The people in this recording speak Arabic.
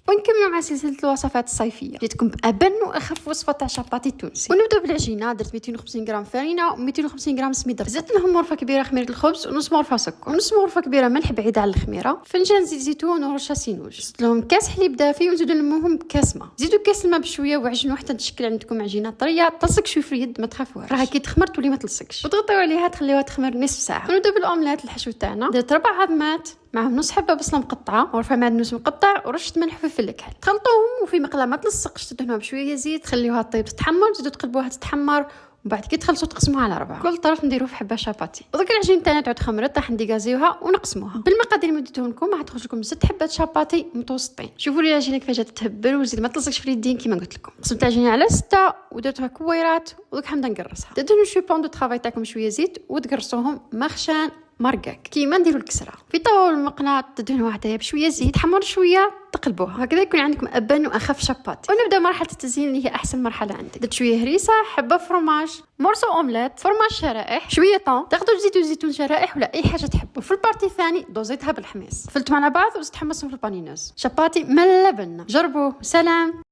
ونكملوا مع سلسله الوصفات الصيفيه. جيتكم بابن واخف وصفه تاع شاباتي تونسي. ونبداو بالعجينه. درت 250 غرام فرينه و250 غرام سميد. زدت لهم غرفه كبيره خميره الخبز ونص غرفه سكر ونص غرفه كبيره ملح بعيد على الخميره، فنجان زيت زيتون ورشه سينوج. زدت لهم كاس حليب دافي ونزيدوا نلموهم بكاس ماء. زيدوا كاس الماء بشويه وعجنوا حتى تشكل عندكم عجينه طريه تلصق شويه في اليد، ما تخافوهاش راها كي تخمر تولي ما تلصقش. وتغطيو عليها تخليوها تخمر نصف ساعه. ونبداو بالاومليت. الحشو تاعنا درت 4 عظمات معهم نص حبه بصله مقطعه ورفع معدنوس مقطع ورشه ملح وفلفل كحل. تخلطوهم وفي مقله ما تلصقش تدهنوها بشويه زيت، تخليوها طيب تتحمر، تزيدوا تقلبوها تتحمر، وبعد كي تخلصوا تقسموها على 4. كل طرف نديروه في حبه شاباتي. ودوك العجين تاعنا تعود خمرت راح نديكازيوها ونقسموها بالمقادير اللي مديتهم لكم. راح تخرج لكم 6 حبات شاباتي متوسطين. شوفوا لي العجينه كيفاش جات تهبل وزيد ما تلصقش في اليدين كيما قلت لكم. قسمت العجينه على 6 ودرتها كويرات ودوك حنبدا نقرصها. تدهنوا شويه بون دو طرافاي تاعكم شويه زيت وتقرصوهم مخشان مرقاك كيما نديروا الكسره. في طاوله المقناط تدهنوها حتى بشويه زيت، تحمر شويه تقلبوها هكذا يكون عندكم ابن واخف شاباتي. ونبدا مرحله التزيين اللي هي احسن مرحله عندي. درت شويه هريسه، حبه فرماج، مورسو اومليت، فرماج شرائح، شويه طون. تاخذوا زيت وزيتون شرائح ولا اي حاجه تحبوا. في البارتي الثاني دوزيتها بالحميص، فلتهم على بعض وتحمصهم في البانينوز. شاباتي ملبن. جربوه. سلام.